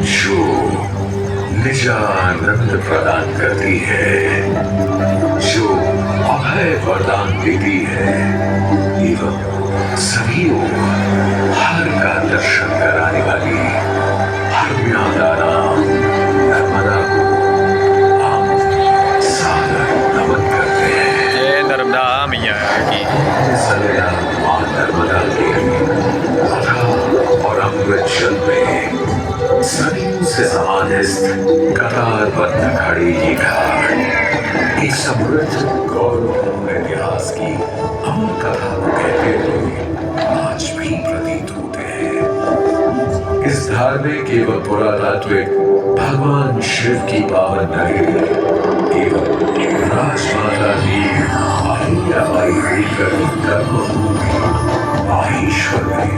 जो निजानंद प्रदान करती है, जो अभय वरदान देती है, एवं सभी हर का दर्शन कराने वाली हरम्यादारा नर्मदा को हम सादर नमन करते हैं। जय नर्मदा मैया की। मां नर्मदा के और अमृत जल में सदियों से समाधिस्थ कतारबद्ध खड़ी ये घाट एक समृद्ध गौरवपूर्ण इतिहास की अमर कथा को कहते हुए आज भी प्रतीत होते हैं। इस धार्मिक एवं पुरातात्विक भगवान शिव की पावन नगरी एवं राजमाता की अहिल्याबाई कर्मभूमि माहेश्वर में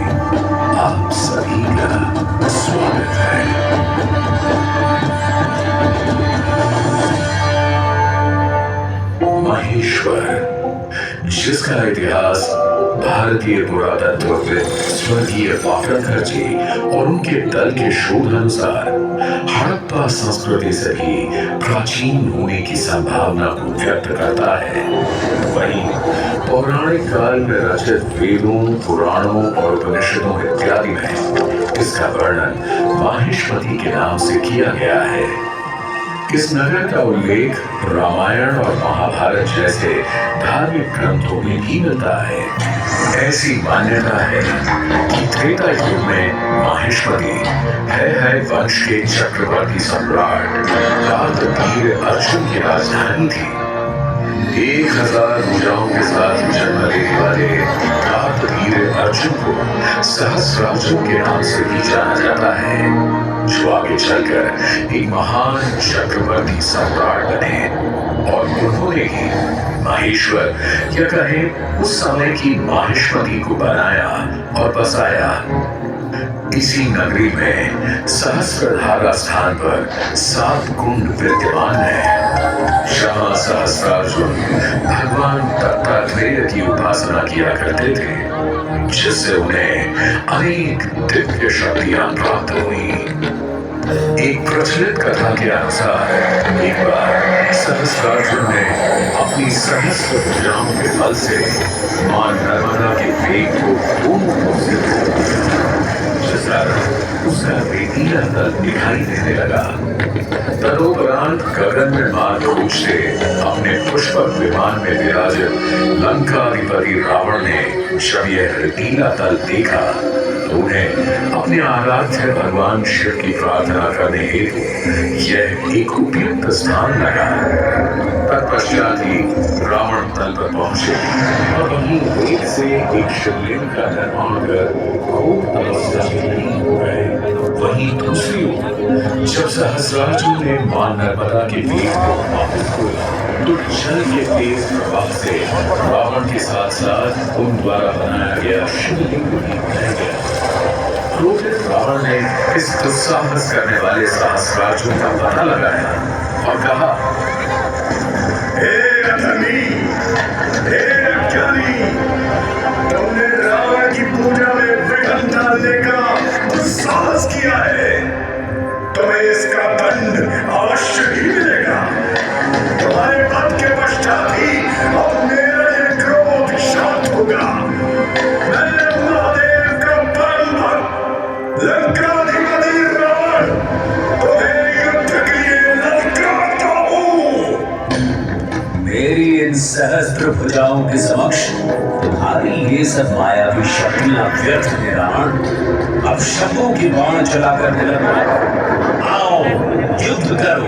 आप सभी का स्वागत है। माहेश्वर, जिसका इतिहास भारतीय पुरातत्वविद स्वर्गीय वाकरकर जी और उनके दल के शोध अनुसार हड़प्पा संस्कृति से भी प्राचीन होने की संभावना को व्यक्त करता है। वहीं पौराणिक काल में रचित वेदों, पुराणों और उपनिषदों इत्यादि में इसका वर्णन माहेश्वरी के नाम से किया गया है। इस नगर का उल्लेख रामायण और महाभारत जैसे धार्मिक ग्रंथों में भी मिलता है। ऐसी मान्यता है कि त्रेता युग में माहेश्वरी है वंश के चक्रवर्ती सम्राट कार्तवीर्य अर्जुन की राजधानी थी। 1000 भुजाओं के साथ जन्म लेने वाले कार्तवीर्य अर्जुन को सहस्रार्जुन के नाम से भी जाना जाता है, जो आगे चलकर एक महान चक्रवर्ती सम्राट बने। और उन्होंने ही माहेश्वर या कहें उस समय की माहेश्वरी को बनाया और बसाया। इसी नगरी में सहस्त्रधारा स्थान पर 7 कुंड विद्यमान है, जहाँ सहस्त्रार्जुन भगवान दत्तात्रेय की उपासना किया करते थे, जिससे उन्हें अनेक दिव्य शक्तियां प्राप्त हुई। एक प्रचलित कथा के अनुसार एक बार सहस्त्रार्जुन ने अपनी सहस्त्र भुजाओं के बल से मां नर्मदा के वेग को पूर्ण से जिस कारण उसका रेतीला तल दिखाई देने लगा। तदोपरांत गगन में मार्ग पूछते अपने पुष्पक विमान में विराजित लंकाधिपति रावण ने जब यह रेतीला तल देखा, उन्हें अपने आराध्य भगवान शिव की प्रार्थना करने हेतु यह एक उपयुक्त स्थान लगा। तत्पश्चात ही रावण तल पर पहुंचे और वहीं रेत से एक शिवलिंग का निर्माण कर खूब तपस्या में लीन हो गए। सहस्रार्जुन ने मां नर्मदा के पेट को वापस खोला तो जल के तेज प्रवाह से रावण के साथ साथ उन द्वारा बनाया गया शिवलिंग भी बह गया। क्रोधित रावण ने इस दुस्साहस करने वाले सहस्रार्जुन का पता लगाया और कहा, हे अधर्मी, हे अज्ञानी, तुमने रावण की पूजा में विघ्न डालने का दुस्साहस किया है। तुम्हें इसका दंड अवश्य ही मिलेगा। तुम्हारे पद के पश्चात ही अब मेरा ये क्रोध शांत होगा। मैं महादेव का परम भक्त लंकाधिपति रावण तुम्हें युद्ध के लिए ललकारता हूं। मेरी इन सहस्त्र भुजाओं के समक्ष तुम्हारी ये सब मायावी शक्तियां व्यर्थ है रावण। अब शब्दों की बाण चलाकर निलंबित आओ, युद्ध करो।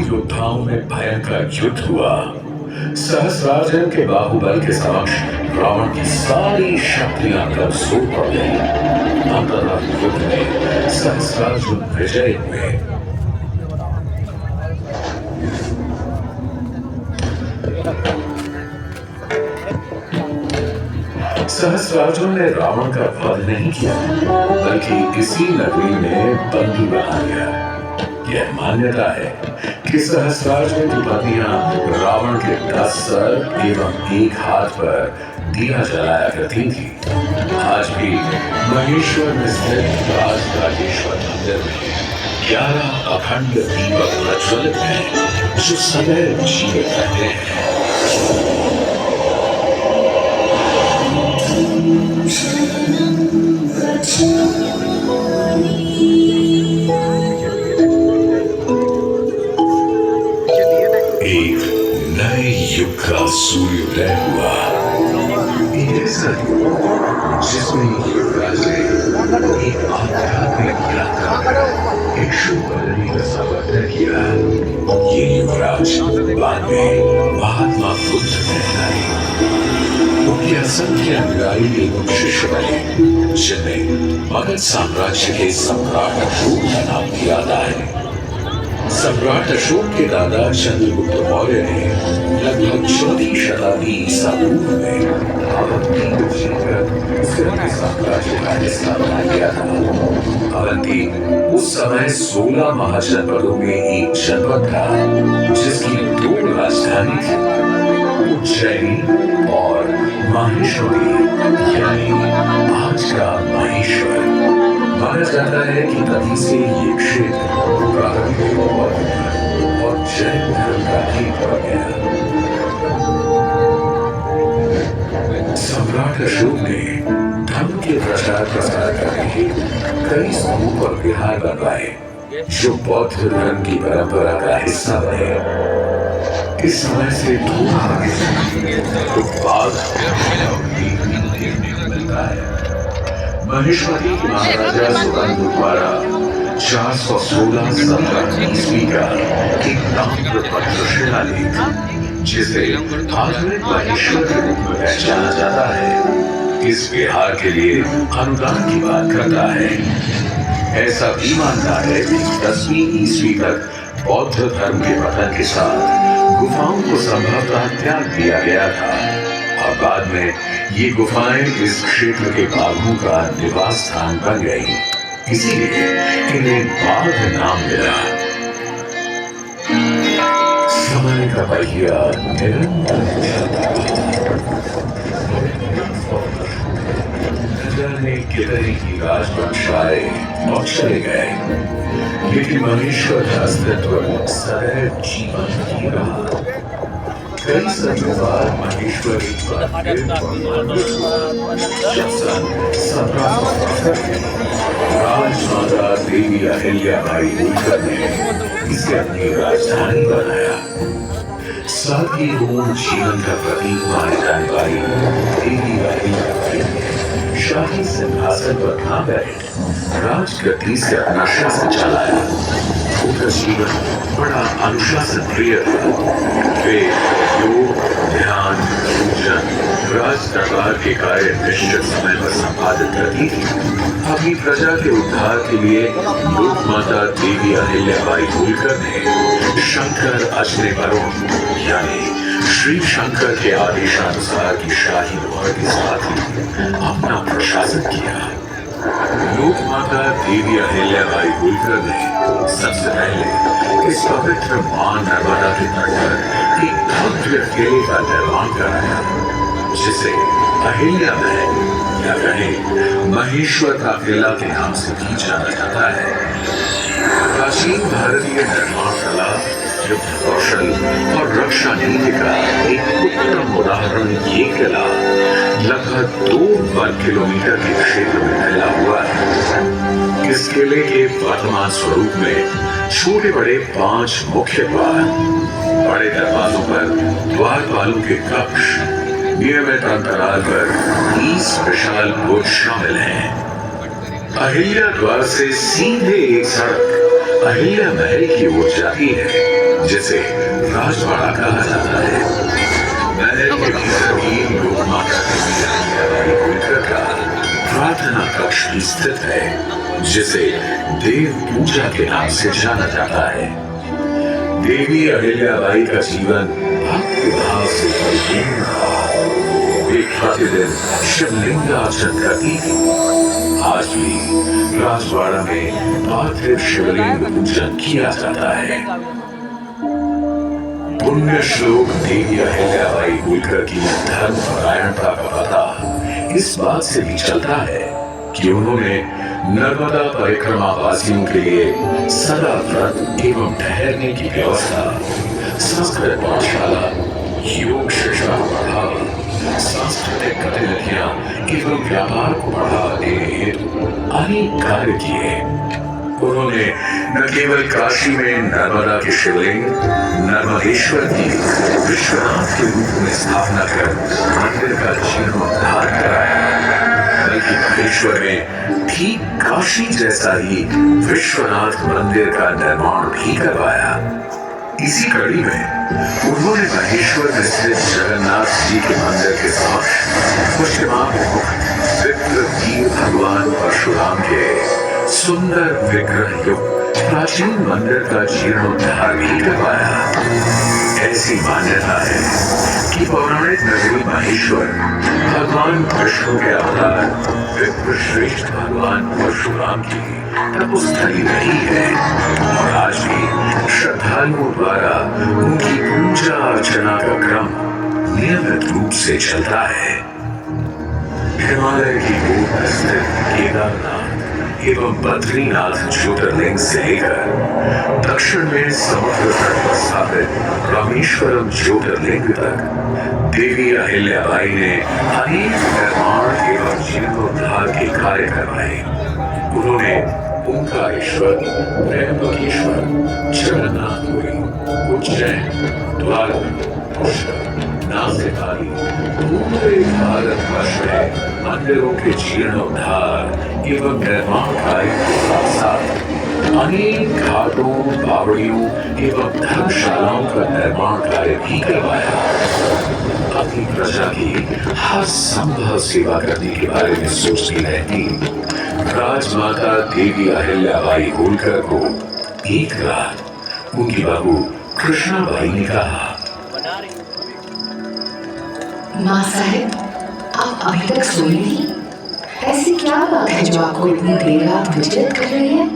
योद्धाओं में भयंकर युद्ध हुआ। सहस्रार्जुन के बाहुबल के समक्ष रावण की सारी शक्तियां कमजोर पड़ गई। अंततः युद्ध में सहस्रार्जुन विजयी हुए। सहस्रार्जुन ने रावण का वध नहीं किया, बल्कि इसी नगरी में बंदी बना लिया। यह मान्यता है कि सहस्रार्जुन की पत्नियां रावण के 10 सर एवं एक हाथ पर दिया जलाया करती थी। आज भी महेश्वर में स्थित राजराजेश्वर मंदिर में 11 अखंड दीपक प्रज्वलित हैं, जो सदैव जीवित रहते हैं। एक नए युग का सूर्योदय हुआ। जिसमें युवराज ने एक आध्यात्मिक यात्रा एक शुभ बदलने का सफर तय किया। ये युवराज बाद में महात्मा बुद्ध कहलाए। उनके असंख्य अनुयायी एवं शिष्य बने, जिनमें मगध साम्राज्य के सम्राट अशोक का नाम दिया जाता है। सम्राट अशोक के दादा चंद्रगुप्त मौर्य ने लगभग 4वीं शताब्दी ईसा पूर्व में अवंती को जीतकर उसके साम्राज्य का हिस्सा बना लिया था। अवंती उस समय 16 महाजनपदों में एक जनपद था, जिसकी 2 राजधानी थी, उज्जैनी और माहेश्वरी, यानी आज का महेश्वर। माना जाता है कि तभी से ये क्षेत्र प्रारंभिक और जैन धर्म का केंद्र बन गया। सम्राट अशोक ने धर्म के प्रचार प्रसार करने के कई स्तूप और विहार बनवाए, जो बौद्ध धर्म की परंपरा का हिस्सा बने। इस समय से थोड़ा आगे तो बाघ मिलता है। महेश्वरी के महाराजा सुबंधु द्वारा 416 ईस्वी का एक ताम्रपत्र शिलालेख, जिसे आधुनिक महेश्वर के रूप में पहचाना जाता है, इस विहार के लिए अनुदान की बात करता है। ऐसा भी मानता है कि 10वीं ईस्वी तक बौद्ध धर्म के पतन के साथ गुफाओं को संभवतः त्याग दिया गया था और बाद में ये गुफाएं इस क्षेत्र के बाघों का निवास स्थान बन गई, इसीलिए इन्हें बाघ नाम मिला। समय का पहिया निरंतर जाने कितने ही राजवंश आए और चले गए, लेकिन महेश्वर का अस्तित्व सदैव जीवन ही रहा। कई सदियों बाद महेश्वर एक बार फिर जब सन 1762 में राजमाता देवी अहिल्याबाई होलकर ने इसे अपनी राजधानी बनाया। साथ ही पूर्ण जीवन का प्रतीक माने जाने वाली देवी अहिल्याबाई ने शाही सिंहासन पर ना बैठ राजगद्दी से अपना शासन चलाया। उनका जीवन बड़ा अनुशासन प्रिय था। वे योग, ध्यान, पूजन, राज दरबार के कार्य निश्चित समय पर संपादित करती थी। अपनी प्रजा के उद्धार के लिए लोक माता देवी अहिल्याबाई होलकर ने शंकर अजने वरुण यानी श्री शंकर के आदेशानुसार की शाही मोहर के साथ ही अपना प्रशासन किया। लोक माता देवी अहिल्याबाई होलकर ने सबसे पहले इस पवित्र मां नर्मदा के तट पर एक भव्य किले का निर्माण कराया, जिसे अहिल्या महल या कहें महेश्वर का किला के नाम से भी जाना जाता है। प्राचीन भारतीय निर्माण कला, युद्ध कौशल और रक्षा नीति का एक उत्तम उदाहरण ये किला लगभग 2 वर्ग किलोमीटर के क्षेत्र में फैला हुआ है। इस किले के वर्तमान स्वरूप में छोटे बड़े 5 मुख्य द्वार, बड़े दरवाजों पर द्वारपालों के कक्ष, नियमित अंतराल पर 30 विशाल बुर्ज शामिल हैं। अहिल्या द्वार से सीधे एक सड़क अहिल्या महल की ओर जाती है, जिसे राजवाड़ा कहा जाता है। महल के भीतर ही लोक माता देवी अहिल्याबाई होलकर का प्रार्थना कक्ष भी स्थित है, जिसे देव पूजा के नाम से जाना जाता है। देवी अहिल्याबाई का जीवन भक्ति भाव से परिपूर्ण था। वे प्रतिदिन शिवलिंगार्चन करती थी। आज भी राजवाड़ा में पार्थिव शिवलिंग पूजन किया जाता है। पुण्य श्लोक देवी अहिल्याबाई होलकर की धर्म परायणता का पता इस बात से भी चलता है कि उन्होंने नर्मदा परिक्रमा वासियों के लिए सदा व्रत एवं ठहरने की व्यवस्था, संस्कृत पाठशाला, योग शिक्षा को बढ़ावा, सांस्कृतिक गतिविधियां एवं व्यापार को बढ़ावा देने हेतु अनेक कार्य किए। उन्होंने न केवल काशी में नर्मदा के शिवलिंग नर्मदेश्वर की विश्वनाथ के रूप में स्थापना कर मंदिर का जीर्णोद्धार कराया, बल्कि महेश्वर में ठीक काशी जैसा ही विश्वनाथ मंदिर का निर्माण भी करवाया। इसी कड़ी में उन्होंने महेश्वर में स्थित जगन्नाथ जी के मंदिर के समक्ष पश्चिमाभिमुख विग्रहवीर भगवान परशुराम के सुंदर विग्रह युक्त प्राचीन मंदिर का जीर्णोद्धार भी करवाया। ऐसी मान्यता है कि पौराणिक नगरी महेश्वर भगवान विष्णु के अवतार विप्रश्रेष्ठ भगवान परशुराम की तपोस्थली रही है और आज भी श्रद्धालुओं द्वारा उनकी पूजा अर्चना का क्रम नियमित रूप से चलता है। हिमालय की गोद में स्थित केदारनाथ एवं बद्रीनाथ ज्योतिर्लिंग से लेकर दक्षिण में समुद्र तट पर स्थापित रामेश्वरम ज्योतिर्लिंग तक देवी अहिल्याबाई ने अनेक निर्माण एवं जीर्णोद्धार के कार्य करवाए। उन्होंने ओंकारेश्वर, त्र्यंबकेश्वर, जगन्नाथपुरी, उज्जैन, द्वारका, पुष्कर, नासिकाली पूरे भारतवर्ष में मंदिरों के जीर्णोद्धार एवं निर्माण कार्य के साथ साथ अनेक घाटों, बावड़ियों एवं धर्मशालाओं का निर्माण कार्य भी करवाया। अपनी प्रजा की हर संभव सेवा करने के बारे में सोचती रहती राजमाता देवी अहिल्याबाई होलकर को एक रात उनकी बहू कृष्णाबाई ने कहा, माँ साहब, आप अभी तक सोई नहीं? ऐसी क्या बात है जो आपको इतनी देर रात विचलित कर रही है?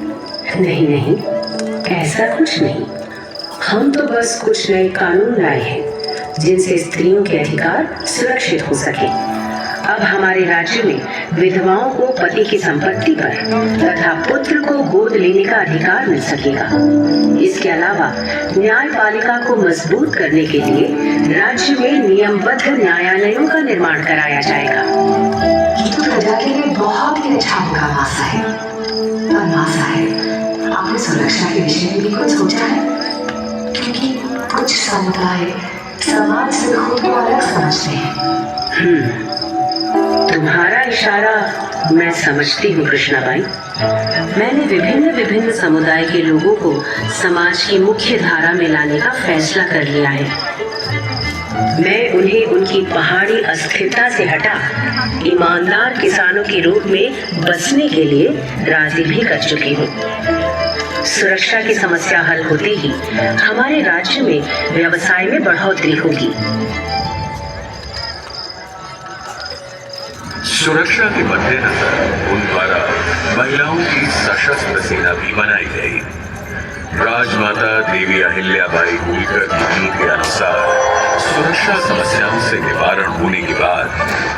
नहीं नहीं, ऐसा कुछ नहीं। हम तो बस कुछ नए कानून लाए हैं जिनसे स्त्रियों के अधिकार सुरक्षित हो सके। अब हमारे राज्य में विधवाओं को पति की संपत्ति पर तथा पुत्र को गोद लेने का अधिकार मिल सकेगा। इसके अलावा न्यायपालिका को मजबूत करने के लिए राज्य में नियमबद्ध न्यायालयों का निर्माण कराया जाएगा। ये तो प्रजा के लिए बहुत ही अच्छा होगा माँ साहेब। पर माँ साहेब, आपने सुरक्षा के विषय में भी कुछ सोचा है? क्योंकि कुछ समुदाय समाज से खुद को अलग समझते हैं। तुम्हारा इशारा मैं समझती हूँ कृष्णाबाई। मैंने विभिन्न समुदाय के लोगों को समाज की मुख्य धारा में लाने का फैसला कर लिया है। मैं उन्हें उनकी पहाड़ी अस्थिरता से हटा ईमानदार किसानों के रूप में बसने के लिए राजी भी कर चुकी हूँ। सुरक्षा की समस्या हल होते ही हमारे राज्य में व्यवसाय में बढ़ोतरी होगी। सुरक्षा के मद्देनजर उन द्वारा महिलाओं की सशस्त्र सेना भी बनाई गई। राजमाता देवी अहिल्याबाई होलकर की नीति के अनुसार सुरक्षा समस्याओं से निवारण होने के बाद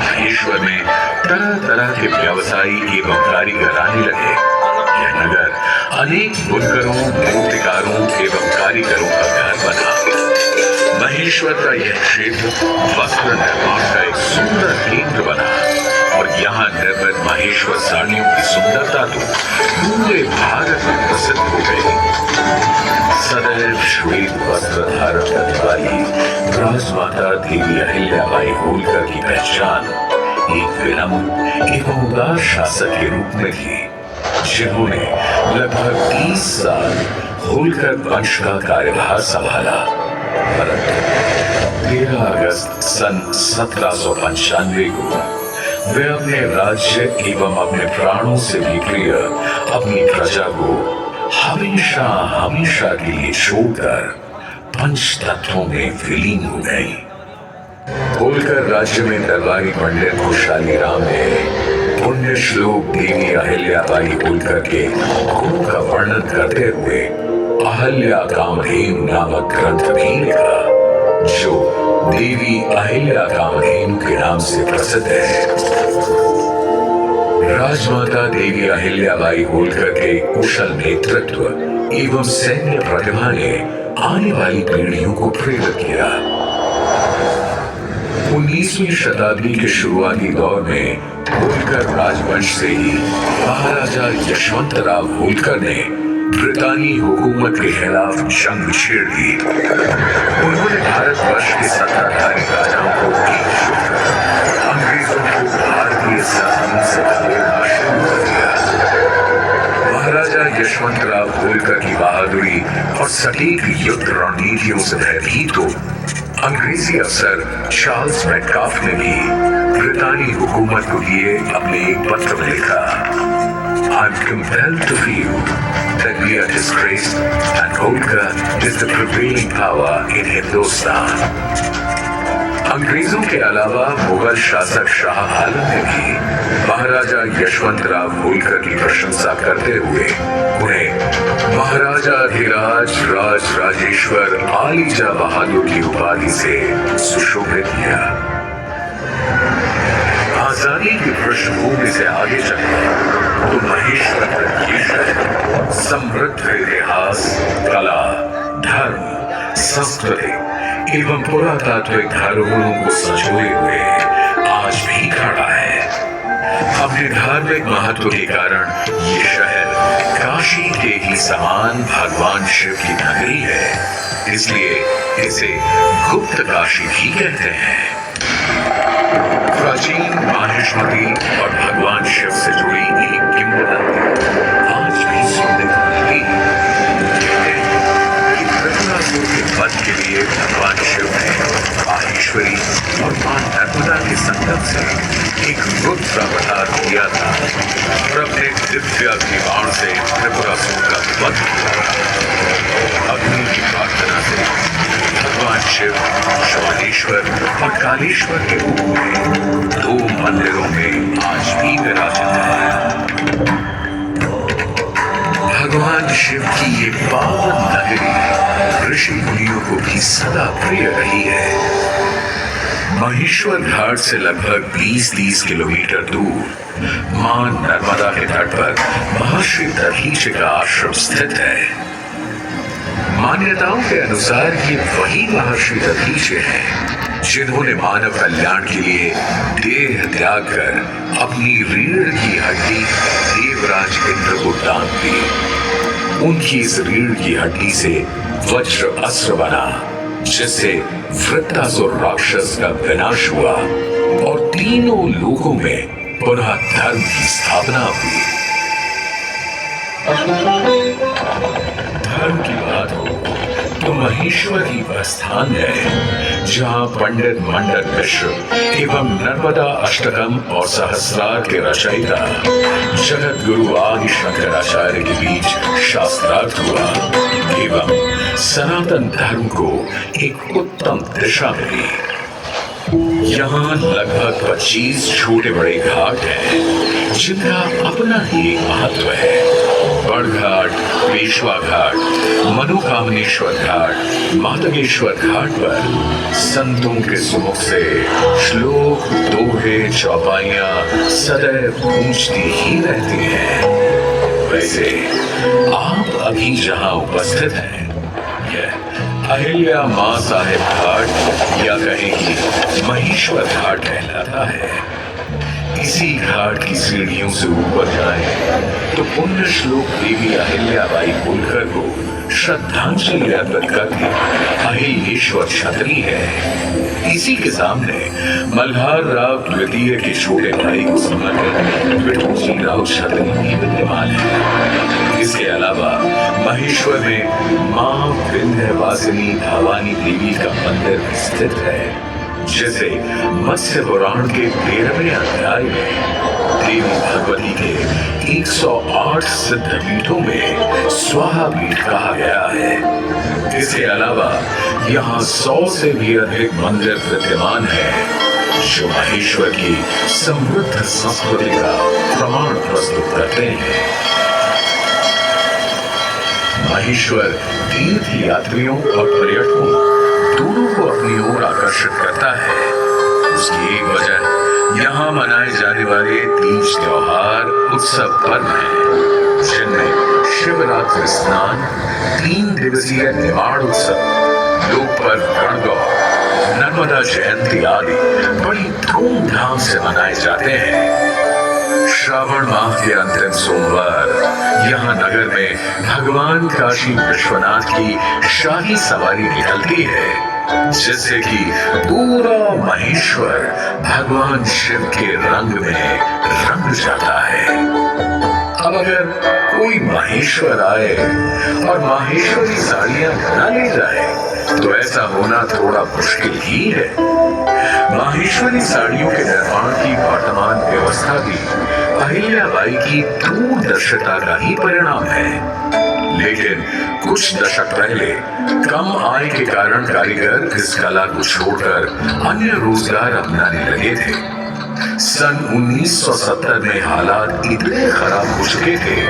महेश्वर में तरह तरह के व्यवसायी एवं कारीगर आने लगे। यह नगर अनेक बुनकरों, मूर्तिकारों एवं कारीगरों का घर बना। महेश्वर का यह क्षेत्र वस्त्र निर्माण का एक सुंदर केंद्र बना और यहाँ निर्मित महेश्वर साड़ियों की सुंदरता तो पूरे भारत में प्रसिद्ध हो गई। सदैव श्वेत वस्त्र धारण करने वाली राजमाता देवी अहिल्याबाई होलकर की पहचान एक विनम्र एवं उदार शासक के रूप में थी, जिन्होंने लगभग 30 साल होलकर वंश का कार्यभार संभाला। परंतु 13 अगस्त सन 1795 को वे अपने राज्य एवं अपने प्राणों से भी प्रिय अपनी प्रजा को हमेशा हमेशा के लिए छोड़कर पंच तत्वों में विलीन हो गई। होलकर राज्य में दरबारी पंडित खुशहाली राम ने पुण्य श्लोक देवी अहिल्याबाई होलकर के गुणों का वर्णन करते हुए अहल्या कामधेनु नामक ग्रंथ भी लिखा, जो देवी अहिल्या कामधेनु के नाम से प्रसिद्ध है। राजमाता देवी अहिल्याबाई होलकर के कुशल नेतृत्व एवं सैन्य प्रतिभा ने आने वाली पीढ़ियों को प्रेरित किया। 19वीं शताब्दी के शुरुआती दौर में होलकर राजवंश से ही महाराजा यशवंतराव होलकर ने ब्रितानी हुकूमत के खिलाफ जंग छेड़ दी। उन्होंने भारतवर्ष के सत्ताधारी राजाओं को एकजुट कर अंग्रेजों को भारतीय शासन से खदेड़ना शुरू कर दिया। महाराजा यशवंतराव होलकर की बहादुरी और सटीक युद्ध रणनीतियों से भयभीत हो अंग्रेजी अफसर चार्ल्स मेटकाफ ने भी ब्रितानी हुकूमत को लिए अपने एक पत्र में लिखा, I'm compelled to feel that we are disgraced and Holkar is the prevailing power in Hindustan. अंग्रेजों के अलावा मुगल शासक शाह आलम ने भी महाराजा यशवंतराव होलकर की प्रशंसा करते हुए उन्हें महाराजाधिराज राज राजेश्वर आलीजा बहादुर की उपाधि से सुशोभित किया। आजादी की पृष्ठभूमि से आगे चले तो महेश्वर का ये शहर समृद्ध इतिहास, कला, धर्म, संस्कृति एवं पुरातात्विक धरोहरों को संजोए हुए आज भी खड़ा है। अपने धार्मिक महत्व के कारण ये शहर काशी के ही समान भगवान शिव की नगरी है, इसलिए इसे गुप्त काशी भी कहते हैं। प्राचीन माहेश्वरी और भगवान शिव से जुड़ी एक किंवदंती आज भी सुनने को मिलती है। त्रिपुरासुर के वध के लिए भगवान शिव ने माहेश्वरी और मां नर्मदा के संगम से एक रुद्र अवतार किया था और अपने दिव्य बाण से त्रिपुरासुर का वध किया। अग्नि की प्रार्थना से भगवान शिव शमनेश्वर और कालेश्वर के रूप में 2 मंदिरों में आज भी विराजित है। भगवान शिव की ये पावन नगरी ऋषि मुनियों को भी सदा प्रिय रही है। महेश्वर घाट से लगभग 20-30 किलोमीटर दूर मां नर्मदा के तट पर महर्षि दधीचि का आश्रम स्थित है। मान्यताओं के अनुसार ये वही महर्षि दधीचि हैं जिन्होंने मानव कल्याण के लिए देह त्याग कर अपनी रीढ़ की हड्डी देवराज इंद्र को दान दी। उनकी इस रीढ़ की हड्डी से वज्र अस्त्र बना, जिससे वृत्तासुर राक्षस का विनाश हुआ और तीनों लोकों में पुनः धर्म की स्थापना हुई। धर्म की बात हो तो महेश्वर ही वह स्थान है जहां पंडित मंडन मिश्र एवं नर्मदा अष्टकम और सहस्रार के रचयिता जगत गुरु आदि शंकराचार्य के बीच शास्त्रार्थ हुआ एवं सनातन धर्म को एक उत्तम दिशा मिली। यहाँ लगभग 25 छोटे बड़े घाट हैं जिनका अपना ही एक महत्व है। बड़घाट, पेशवा घाट, मनोकामनेश्वर घाट, मातंगेश्वर घाट पर संतों के सुमुख से श्लोक, दोहे, चौपाइयां सदैव गूंजती ही रहती हैं। वैसे आप अभी जहां उपस्थित हैं यह अहिल्या मां साहेब घाट या कहें कि महेश्वर घाट कहलाता है। इसी घाट की सीढ़ियों से ऊपर जाएं तो पुण्य श्लोक देवी अहिल्याबाई होलकर को श्रद्धांजलि अर्पित करके अहिलेश्वर छतरी है। इसी के सामने मल्हार राव द्वितीय के छोटे भाई को समर्पित विठोजी राव छतरी भी विद्यमान है। इसके अलावा महेश्वर में मां विंध्यवासिनी भवानी देवी का मंदिर भी स्थित है, जिसे मत्स्य पुराण के 13वें अध्याय में देवी भगवती के 108 सिद्ध पीठों में स्वाहा पीठ कहा गया है। इसके अलावा यहाँ 100 से भी अधिक मंदिर विद्यमान है जो महेश्वर की समृद्ध संस्कृति का प्रमाण प्रस्तुत करते हैं। महेश्वर तीर्थ यात्रियों और पर्यटकों दोनों को अपनी ओर आकर्षित करता है। उसकी एक वजह यहाँ मनाए जाने वाले तीज त्योहार उत्सव पर्व हैं, जिनमें शिवरात्रि स्नान, 3 दिवसीय निमाड़ उत्सव, लोक पर्व गणगौर, नर्मदा जयंती आदि बड़ी धूमधाम से मनाए जाते हैं। श्रावण माह के अंतिम सोमवार यहाँ नगर में भगवान काशी विश्वनाथ की शाही सवारी निकलती है, जिससे कि पूरा महेश्वर भगवान शिव के रंग में रंग जाता है। अब अगर कोई महेश्वर आए और माहेश्वरी साड़ियां न ले जाए तो ऐसा होना थोड़ा मुश्किल ही है। माहेश्वरी साड़ियों के निर्माण की वर्तमान व्यवस्था भी अहिल्याबाई की दूरदर्शिता का ही परिणाम है। लेकिन कुछ दशक पहले कम आय के कारण कारीगर इस कला को छोड़कर अन्य रोजगार अपनाने लगे थे। सन 1970 में हालात इतने खराब हो चुके थे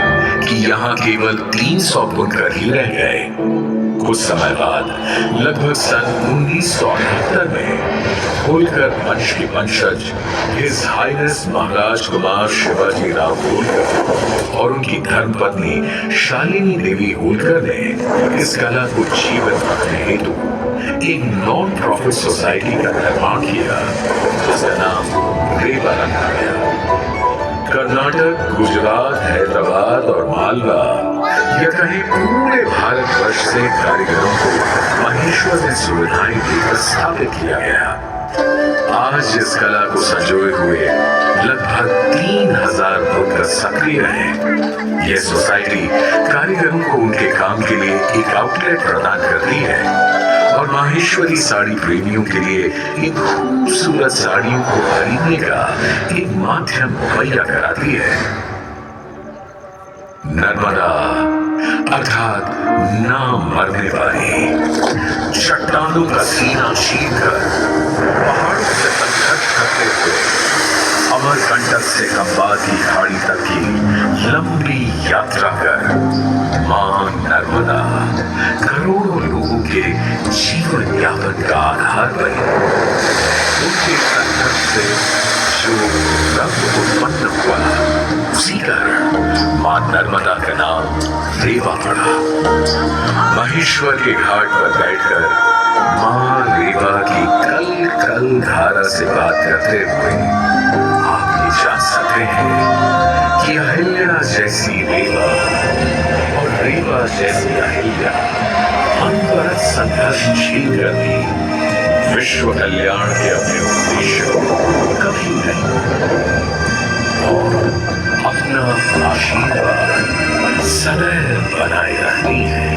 कि यहाँ केवल 300 बुनकर ही रह गए। कुछ समय बाद लगभग सन 1978 में होलकर वंश के वंशज हिज हाइनेस महाराज कुमार शिवाजी राव होलकर और उनकी धर्मपत्नी शालिनी देवी होलकर ने इस कला को जीवित रखने हेतु एक नॉन प्रॉफिट सोसाइटी का निर्माण किया, जिसका नाम रेवा रखा गया। कर्नाटक, गुजरात, हैदराबाद और मालवा या कहीं पूरे भारतवर्ष से कारीगरों को महेश्वर में सुविधाएं देकर स्थापित किया गया। आज इस कला को संजोए हुए लगभग 3000 बुनकर सक्रिय हैं। यह सोसाइटी कारीगरों को उनके काम के लिए एक आउटलेट प्रदान करती है और माहेश्वरी साड़ी प्रेमियों के लिए इन खूबसूरत साड़ियों को खरीदने का एक माध्यम मुहैया कराती है। नर्मदा अर्थात ना मरने वाली, चट्टानों का सीना चीरकर पहाड़ों से संघर्ष करते हुए अमरकंटक से खंबाती खाड़ी तक की लंबी यात्रा कर मां नर्मदा करोड़ों लोगों के जीवन यापन का आधार बनी। के संघर्ष से जो रंग उत्पन्न हुआ, उसी कारण मां नर्मदा का नाम रेवा पड़ा। महेश्वर के घाट पर बैठकर मां रेवा की कल कल धारा से बात करते हुए आप ये जान सकते हैं कि अहिल्या जैसी रेवा और रेवा जैसी अहिल्या अनवरत संघर्षशील रही, विश्व कल्याण के अपने उद्देश्य को कभी नहीं और अपना आशीर्वाद सदैव बनाए रखनी है।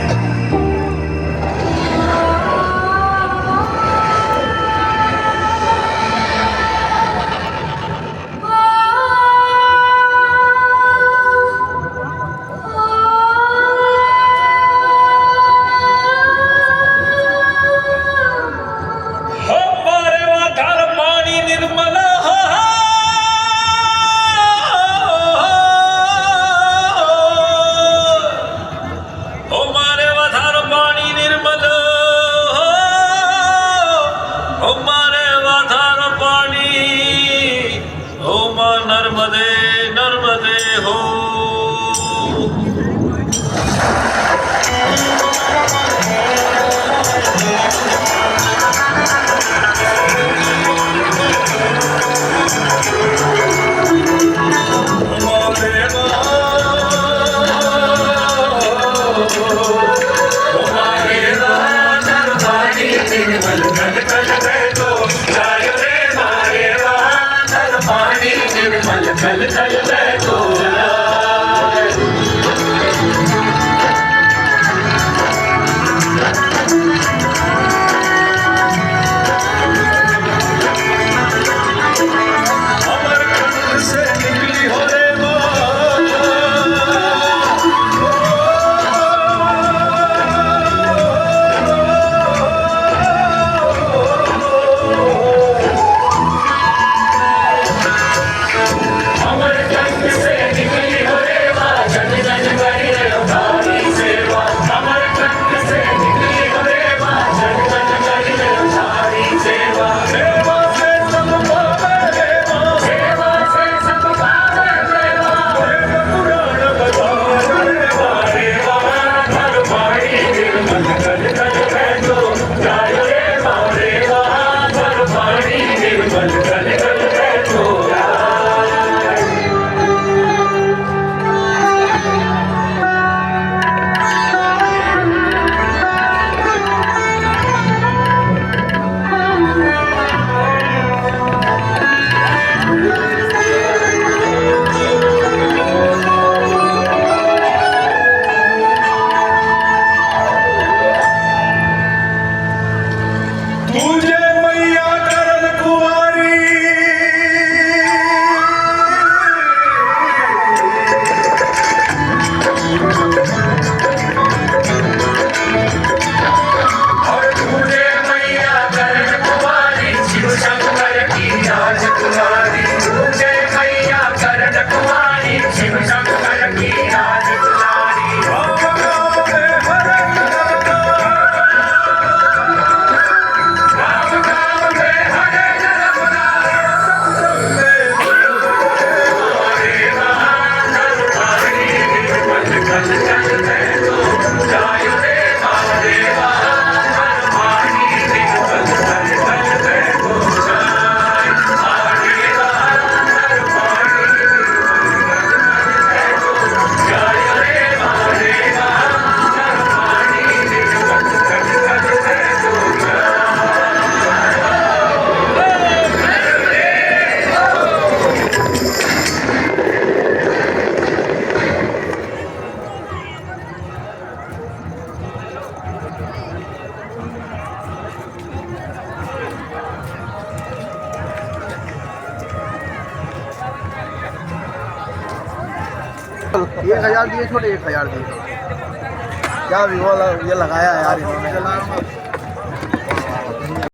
$1000 दिए छोटे, 1000 दिए। क्या भी वो ये लगाया है यार इन्होंने।